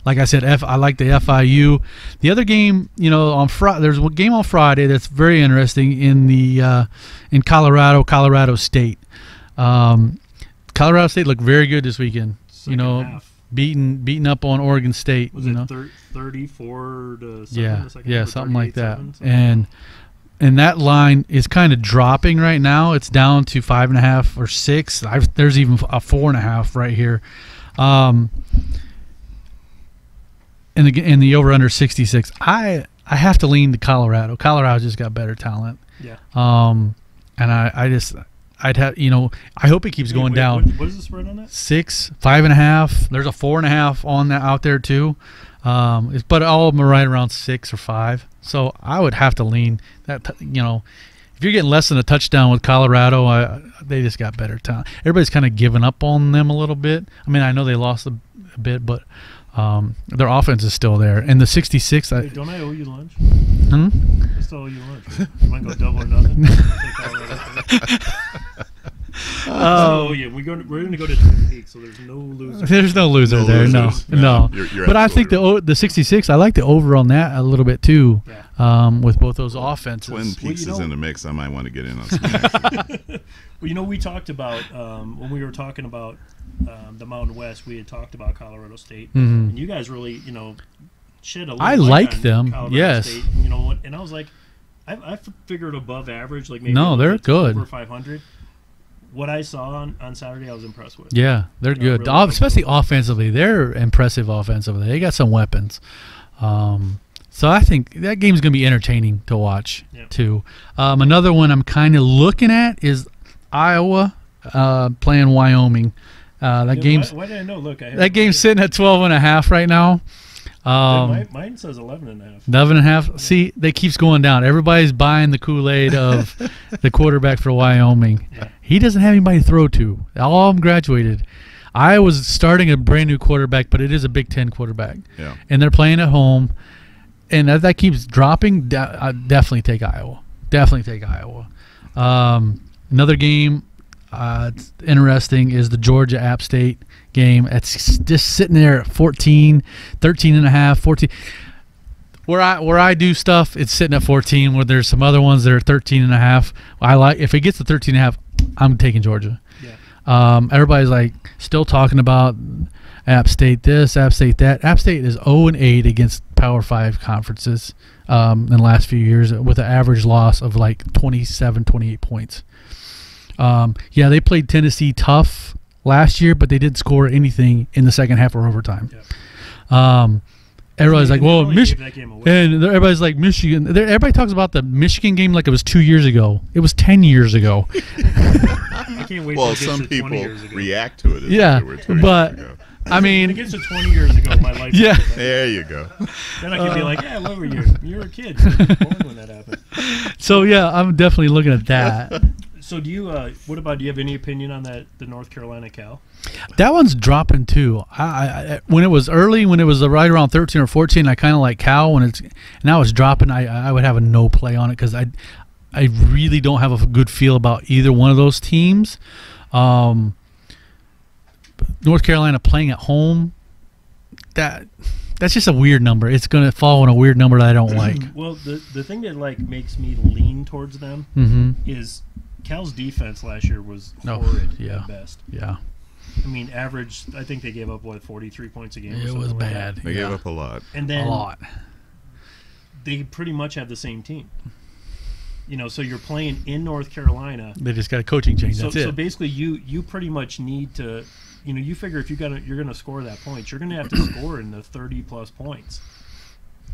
Like I said, I like the FIU. The other game, on Friday, there's a game on Friday that's very interesting in Colorado State. Colorado State looked very good this weekend. Second half. Beating up on Oregon State. Was it 34 to 7? Yeah, something like that. And that line is kind of dropping right now. It's down to 5.5 or 6. There's even a 4.5 right here. In the over under 66, I have to lean to Colorado. Colorado just got better talent. Yeah. And I'd have I hope it keeps going down. What is the spread on that? 6, 5.5. There's a 4.5 on that out there too. But all of them are right around 6 or 5. So I would have to lean that. If you're getting less than a touchdown with Colorado, they just got better talent. Everybody's kind of given up on them a little bit. I mean, I know they lost a bit, but their offense is still there. And the 66. Hey, don't I owe you lunch? I still owe you lunch. You want to go double or nothing? We're going to go to Twin Peaks, so there's no loser. There's no loser there. Losers. No. You're But I think the 66. I like the over on that a little bit too. Yeah. With both those offenses. Twin Peaks is in the mix. I might want to get in on some action. Well, we talked about when we were talking about the Mountain West. We had talked about Colorado State, and you guys really, shed a little I light like on them. Colorado Yes. State, and I was like, I figured above average, like maybe they're good. over 500. What I saw on Saturday, I was impressed with. Yeah, they're good, really especially offensively. They're impressive offensively. They got some weapons. So I think that game's going to be entertaining to watch too. Another one I'm kind of looking at is Iowa playing Wyoming. Why did I know? Look, that game's sitting at 12.5 right now. Mine says 11.5. 11.5. See, they keeps going down. Everybody's buying the Kool-Aid of the quarterback for Wyoming. Yeah. He doesn't have anybody to throw to. All of them graduated. Iowa's starting a brand new quarterback, but it is a Big Ten quarterback. Yeah. And they're playing at home. And as that keeps dropping, I'd definitely take Iowa. Another game it's interesting is the Georgia App State game. It's just sitting there at 14, 13.5, 14. Where I do stuff, it's sitting at 14. Where there's some other ones that are 13.5. I like if it gets to 13.5, I'm taking Georgia. Yeah. Everybody's like still talking about App State this, App State that. App State is 0-8 against Power 5 conferences in the last few years with an average loss of like 27, 28 points. They played Tennessee tough last year, but they didn't score anything in the second half or overtime. Yeah. Everybody's like, well, Michigan. And Everybody's like, Michigan. Everybody talks about the Michigan game like it was 2 years ago. It was 10 years ago. I can't wait. Well, till it gets some to people 20 years ago. react to it. As Yeah, if they were 2 years but ago. I mean, When it gets to 20 years ago, my life. Yeah. There you go. Then I can be like, yeah, what were you? You were a kid. You were born when that happened. so yeah, I'm definitely looking at that. So do you? What about? Do you have any opinion on that? The North Carolina Cal. That one's dropping too. I when it was early, when it was right around 13 or 14, I kind of like Cal. When it's now it's dropping, I would have a no play on it because I really don't have a good feel about either one of those teams. North Carolina playing at home, that's just a weird number. It's going to fall on a weird number that I don't like. Well, the thing that like makes me lean towards them is Cal's defense last year was horrid at best. Yeah. I mean, average. I think they gave up 43 points a game. It was bad. They gave up a lot. And then a lot. They pretty much have the same team. So you're playing in North Carolina. They just got a coaching change. That's it. So basically, you pretty much need to. You figure if you're gonna score that points, you're gonna have to score in the 30+ points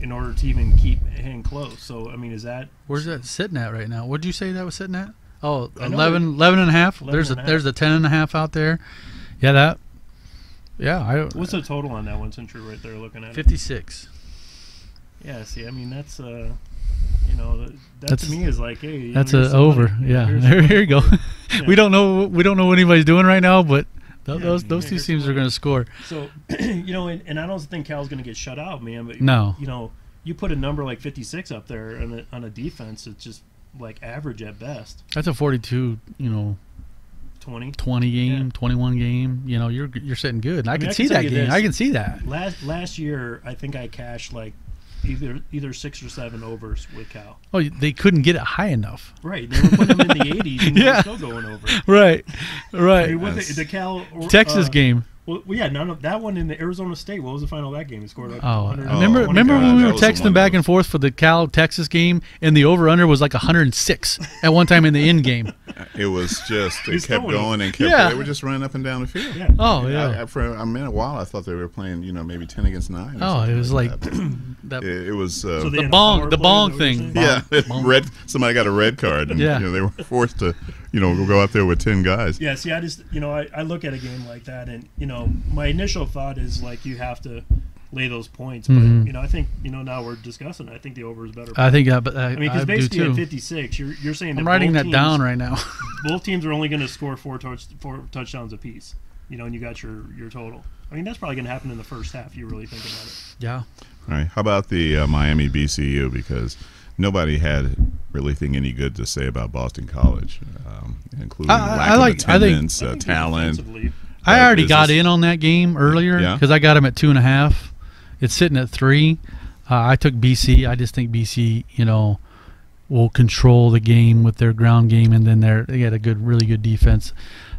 in order to even keep hang close. So I mean, is that where's that sitting at right now? What did you say that was sitting at? Oh, I know 11 and a half. There's a 10 and a half out there. Yeah, what's the total on that one since you're right there looking at 56. Yeah, see, I mean that's that to me is like, hey, that's a over. Yeah, here you go. Yeah. We don't know what anybody's doing right now, but those two teams are going to score. So, and I don't think Cal's going to get shut out, man. But no, you put a number like 56 up there on a defense, it's just like average at best. That's a 42, 20 game, 21 game. You're sitting good. And I can see that game. I can see that. Last year, I think I cashed like either 6 or 7 overs with Cal. Oh, they couldn't get it high enough. Right, they were putting them in the 80s, and they were still going over. Right. I mean, the Cal Texas game. Well, yeah, that one in the Arizona State. What was the final of that game? It scored like remember when we were texting back and forth for the Cal Texas game, and the over under was like 106 at one time in the end game. It was just they kept going and they were just running up and down the field. Yeah. Oh yeah. For a minute, while I thought they were playing, maybe 10 against 9. Oh, it was like that. It was so the bong thing. Yeah, somebody got a red card, and they were forced to go out there with 10 guys. Yeah. See, I just I look at a game like that, and my initial thought is like you have to lay those points, but I think now we're discussing it. I think the over is better. I think but I mean, because basically at 56, you're saying that I'm writing that down right now. Both teams are only going to score 4 touchdowns apiece. And you got your total. I mean, that's probably going to happen in the first half. You really think about it. Yeah. All right. How about the Miami BCU? Because nobody had really any good to say about Boston College, including lack of attendance, talent. I already got in on that game earlier because I got them at 2.5. It's sitting at 3. I took BC. I just think BC, will control the game with their ground game, and then they had a really good defense.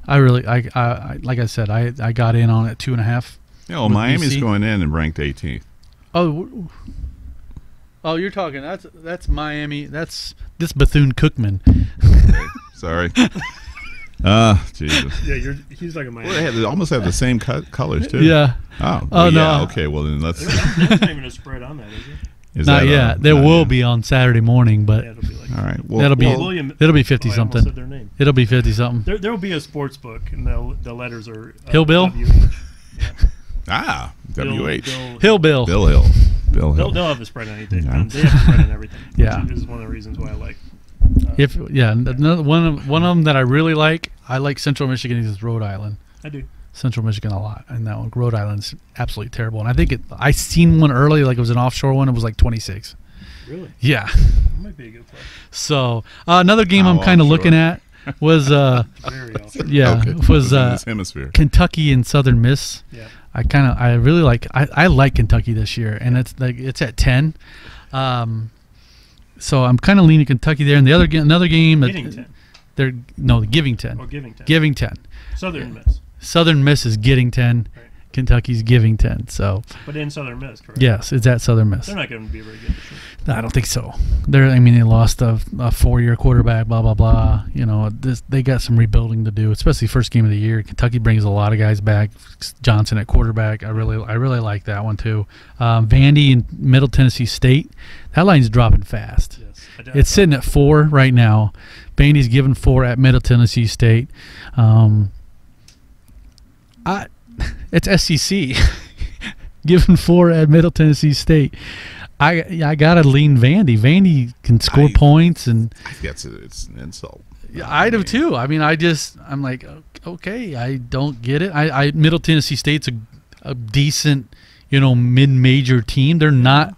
I like I said, I got in on it 2.5. Yeah, well, Miami's going in and ranked 18th. Oh, you're talking. That's Miami. That's this Bethune-Cookman. Okay, sorry. Jesus. Yeah, he's like a Miami. Well, they almost have the same colors too. Yeah. Oh. Well, yeah. No. Okay. Well, then let's. There's not even a spread on that, is it? Not yet. There will be on Saturday morning, but it'll be like all right. Well, it'll be 50 something. Said their name. It'll be 50 something. There will be a sports book, and the letters are Hillbill. WH. Hillbill. Bill Hill. Bill Hill. They'll have a spread on anything. Yeah. They have a spread on everything. Yeah. This is one of the reasons why I like. One of them that I really like. I like Central Michigan. Is Rhode Island. I do. Central Michigan a lot, and that one, Rhode Island's absolutely terrible. And I think I seen one early, like it was an offshore one. It was like 26. Really? Yeah. That might be a good play. So another game I'm kind of looking at was very offshore. Was hemisphere. Kentucky and Southern Miss. Yeah. I really like I like Kentucky this year, and it's at 10. So I'm kind of leaning Kentucky there, and another game. Getting 10. Giving 10. Oh, giving 10. Giving 10. Southern Miss. Southern Miss is getting 10. Right. Kentucky's giving 10. So. But in Southern Miss, correct? Yes, it's at Southern Miss. They're not going to be very good this year. I don't think so. They lost a 4-year quarterback. Blah blah blah. They got some rebuilding to do, especially first game of the year. Kentucky brings a lot of guys back. Johnson at quarterback. I really like that one too. Vandy and Middle Tennessee State. That line's dropping fast. Yes, it's sitting at 4 right now. Vandy's given 4 at Middle Tennessee State. It's SEC. Given 4 at Middle Tennessee State. I gotta lean Vandy. Vandy can score points, and It's an insult. yeah, I do too. I mean, I'm like, okay, I don't get it. Middle Tennessee State's a decent, mid-major team. They're not.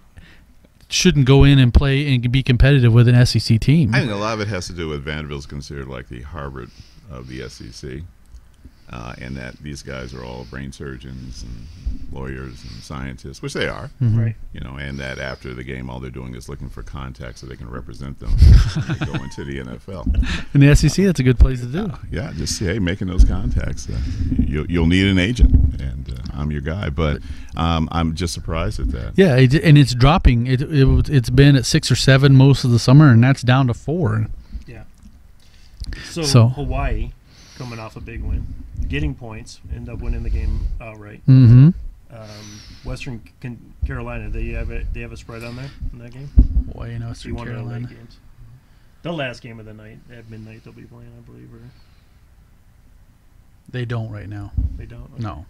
Shouldn't go in and play and be competitive with an SEC team. I think a lot of it has to do with Vanderbilt's considered like the Harvard of the SEC, and that these guys are all brain surgeons and lawyers and scientists, which they are, Right. and that after the game, all they're doing is looking for contacts so they can represent them when they go into the NFL. In the SEC, that's a good place to do. Yeah, just making those contacts. You'll need an agent, and I'm your guy. But I'm just surprised at that. Yeah, and it's dropping. It's been at 6 or 7 most of the summer, and that's down to 4. Yeah. So- So Hawaii, coming off a big win, getting points, end up winning the game outright. Mm-hmm. Western Carolina, they have a spread on there in that game. Boy, You Western won their late Carolina. games. The last game of the night at midnight they'll be playing, I believe, or They don't right now. they don't. Okay. No.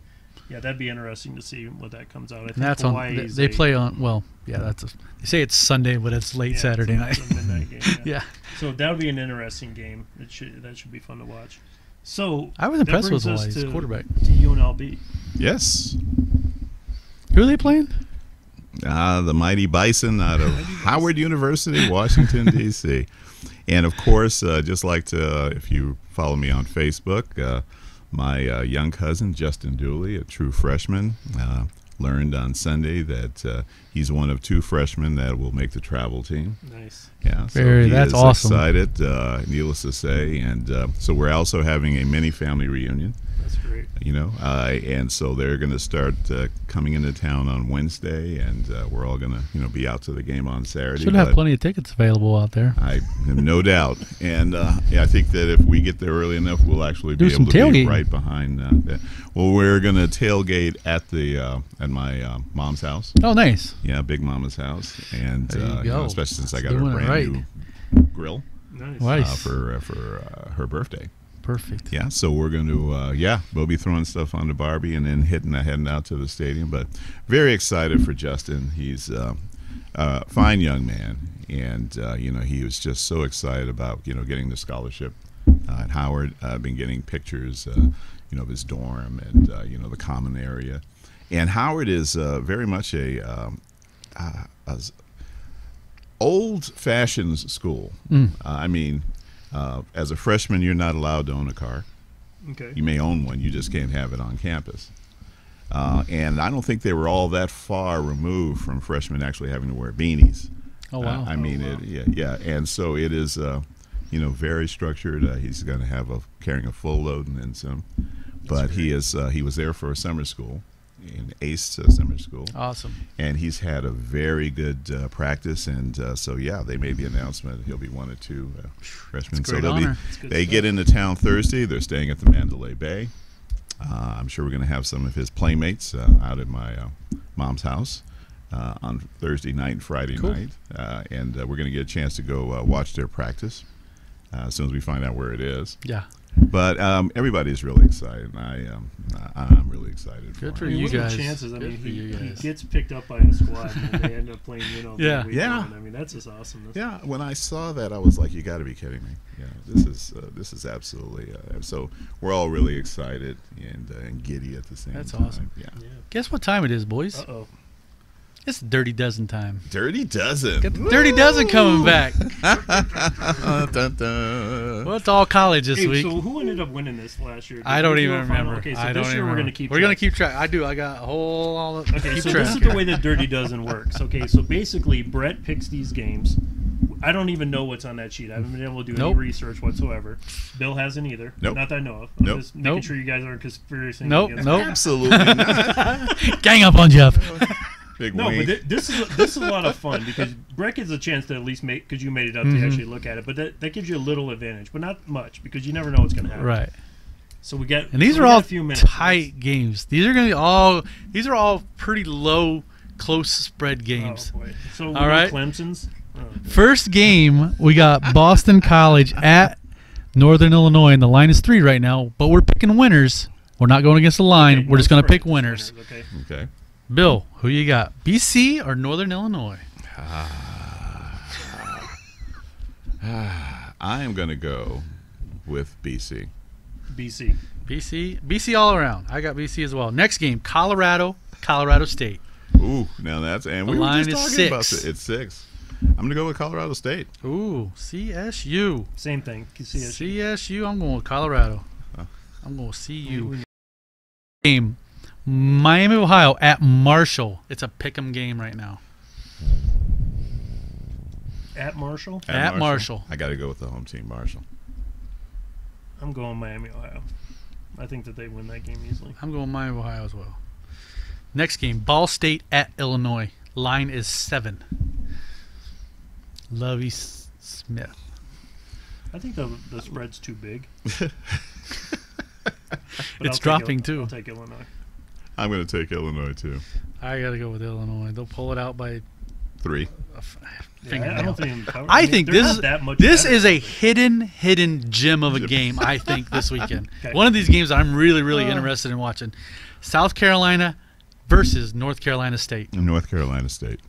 Yeah, that'd be interesting to see what that comes out. I think And that's Hawaii on. is They a- play on. Well, yeah, they say it's Sunday, but it's late yeah, Saturday it's night. a midnight game. Yeah. So that would be an interesting game. That should be fun to watch. So I was that impressed with brings us Hawaii's quarterback. to UNLV. Yes, Who are they playing? the mighty Bison out of Howard University, Washington, D.C. And, of course, just like to, if you follow me on Facebook, my young cousin, Justin Dooley, a true freshman, learned on Sunday that he's one of 2 freshmen that will make the travel team. Nice. Yeah, so That's is awesome. excited, needless to say. And so we're also having a mini family reunion. That's great. And so they're going to start coming into town on Wednesday, and we're all going to, be out to the game on Saturday. Should have but plenty of tickets available out there. I have no doubt, and I think that if we get there early enough, we'll actually Do be some able to be tailgating. right behind that. Well, we're going to tailgate at at my mom's house. Oh, nice. Yeah, Big Mama's house, and There you go. especially since I got Doing her it brand right. new grill Nice. Nice. for her birthday. Perfect. Yeah, so we're going to, we'll be throwing stuff on the Barbie and then heading out to the stadium. But very excited for Justin. He's a fine young man, and he was just so excited about getting the scholarship at Howard. I've been getting pictures, of his dorm and the common area, and Howard is very much a old-fashioned school. I mean. As a freshman, you're not allowed to own a car. Okay. You may own one, you just can't have it on campus. And I don't think they were all that far removed from freshmen actually having to wear beanies. Oh, wow. Yeah. And so it is, very structured. He's going to have carrying a full load and then some. But he was there for a summer school, in ACE summer school. Awesome. And he's had a very good practice, and they made the announcement he'll be 1 or 2 freshmen. It's a great so honor. they get into town Thursday. They're staying at the Mandalay Bay. I'm sure we're going to have some of his playmates out at my mom's house on Thursday night and Friday night, and we're going to get a chance to go watch their practice as soon as we find out where it is. Yeah. But everybody's really excited. And I'm really excited. Good for him. you What are the guys. chances? I Good mean, for you he guys. gets picked up by a squad and they end up playing, Yeah. week Yeah. one. I mean, that's just awesome. Yeah, when I saw that, I was like, "You got to be kidding me!" Yeah, this is absolutely. So we're all really excited and giddy at the same That's time. awesome. Yeah. Guess what time it is, boys? Uh-oh. It's Dirty Dozen time. Dirty Dozen. Get the Dirty Dozen coming back. Dun, dun. Well, it's all college this Hey, week. so who ended up winning this last year? I Did don't we do even a final? remember. Okay, so I don't this year even we're going remember. to keep We're gonna track. keep track. I do. I got a whole all. Okay, keep so track. this is the way that Dirty Dozen works. Okay, so basically Brett picks these games. I don't even know what's on that sheet. I haven't been able to do any Nope. research whatsoever. Bill hasn't either. Nope. Not that I know of. I'm Nope. just making Nope. sure you guys aren't conspiracy. Nope. against Nope. me. Absolutely not. Gang up on Jeff. Big No, wink. but this is a lot of fun because Brett gets a chance to at least make, because you made it up to actually look at it, but that gives you a little advantage, but not much because you never know what's going to happen. Right. So we got, And these so are we got all a few minutes. tight games. These are gonna be all. These are all pretty low, close spread Oh, games. boy. So we All got right. Clemson's. Oh, First game, we got Boston College at Northern Illinois, and the line is 3 right now. But we're picking winners. We're not going against the line. okay, we're just no going to spread, pick winners. Okay. Okay. Bill, who you got? BC or Northern Illinois? I am going to go with BC. BC all around. I got BC as well. Next game, Colorado State. Ooh, now that's, and we The were line just is talking about 6. it. It's 6. I'm going to go with Colorado State. Ooh, CSU. Same thing. CSU. I'm going with Colorado. Huh. I'm going with CU. Game, Miami, Ohio at Marshall. It's a pick'em game right now. At Marshall? At Marshall. I got to go with the home team, Marshall. I'm going Miami, Ohio. I think that they win that game easily. I'm going Miami, Ohio as well. Next game, Ball State at Illinois. Line is 7. Lovie Smith. I think the spread's too big. It's dropping too. I'll take Illinois. I'm going to take Illinois, too. I got to go with Illinois. They'll pull it out by 3. I don't think. I think they're this not that much this better. is a hidden gem of a game. I think this weekend. Okay. One of these games I'm really interested in watching. South Carolina versus North Carolina State. North Carolina State.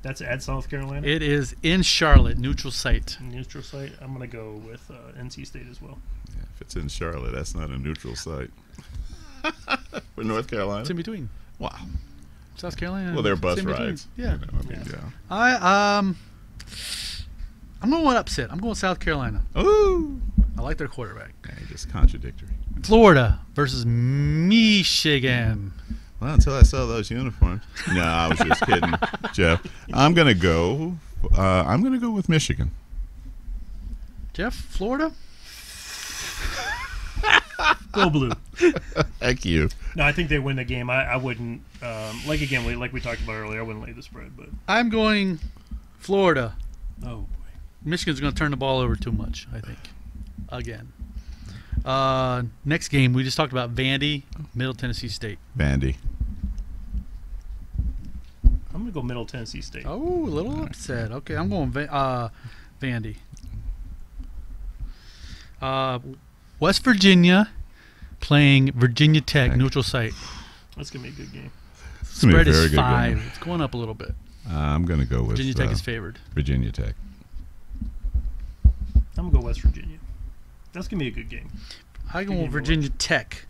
That's at South Carolina. It is in Charlotte, neutral site. Neutral site. I'm gonna go with NC State as well. Yeah, if it's in Charlotte, that's not a neutral site. For North Carolina? It's in between. Wow. South Carolina. Well, they're bus it's in between. rides. Yeah. You know, I mean, I'm going with upset. I'm going South Carolina. Ooh. I like their quarterback. Yeah, just contradictory. Florida versus Michigan. Well, until I saw those uniforms. No, I was just kidding, Jeff. I'm gonna go with Michigan. Jeff, Florida? Go blue. Thank you. No, I think they win the game. I wouldn't like we talked about earlier. I wouldn't lay the spread, but I'm going Florida. oh boy, Michigan's going to turn the ball over too much, I think. Again. Next game, we just talked about Vandy, Middle Tennessee State. Vandy. I'm gonna go Middle Tennessee State. Oh, a little upset. Okay, I'm going Vandy. West Virginia playing Virginia Tech, neutral site. That's gonna be a good game. It's gonna be a Spread very is good 5. game. It's going up a little bit. I'm gonna go with Virginia Tech is favored. Virginia Tech. I'm gonna go West Virginia. That's gonna be a good game. I go with Virginia Tech.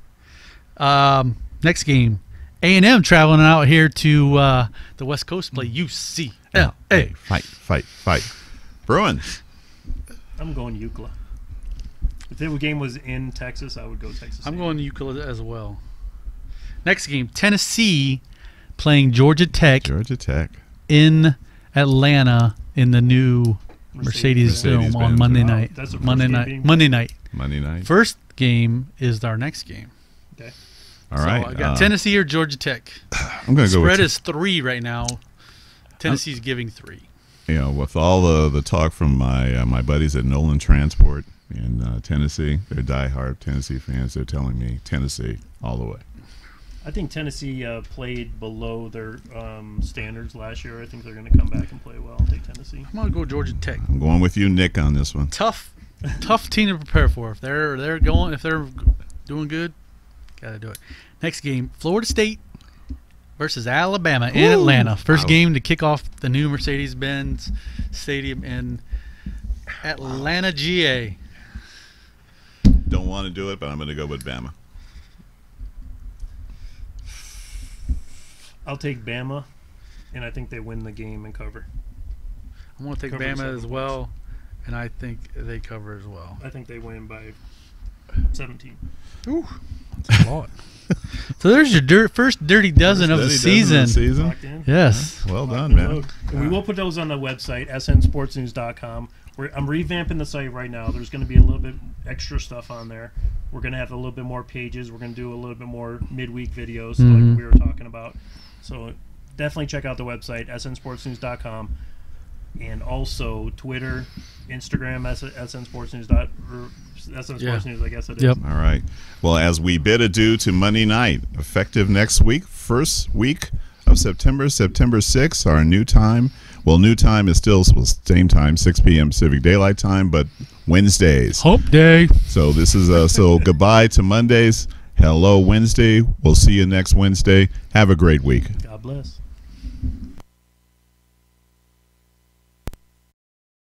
Next game, A&M traveling out here to the West Coast to play UCLA. Fight. Bruins. I'm going UCLA. If the game was in Texas, I would go Texas. I'm going to UCLA as well. Next game, Tennessee playing Georgia Tech in Atlanta in the new Mercedes Dome on Monday night. That's the first Monday game night. being Monday night. Night. First game is our next game. Okay. All right. So I got Tennessee or Georgia Tech. I'm going to go with Spread is 3 right now. Tennessee's giving 3. You know, with all the talk from my buddies at Nolan Transport in Tennessee, they're diehard Tennessee fans. They're telling me Tennessee all the way. I think Tennessee played below their standards last year. I think they're going to come back and play well. I'll take Tennessee. I'm gonna go Georgia Tech. I'm going with you, Nick, on this one. Tough team to prepare for. If they're doing good, gotta do it. Next game, Florida State versus Alabama in Atlanta. First game to kick off the new Mercedes-Benz Stadium in Atlanta, GA. Don't want to do it, but I'm going to go with Bama. I'll take Bama, and I think they win the game and cover. I'm going to take Cover Bama 7 as well, and I think they cover as well. I think they win by 17. Ooh, that's a lot. So there's your first dirty dozen of the season. Locked in. Yes. Well Locked done, and man. loaded. And we will put those on the website, snsportsnews.com. I'm revamping the site right now. There's going to be a little bit extra stuff on there. We're going to have a little bit more pages. We're going to do a little bit more midweek videos like we were talking about. So definitely check out the website, snsportsnews.com. And also Twitter, Instagram, snsportsnews. SN News, I guess it is. Yep. All right. Well, as we bid adieu to Monday night, effective next week, first week of September 6th, our new time. Well, new time is still same time, 6 p.m. Pacific Daylight Time, but Wednesdays. Hump day. So this is so goodbye to Mondays. Hello, Wednesday. We'll see you next Wednesday. Have a great week. God bless.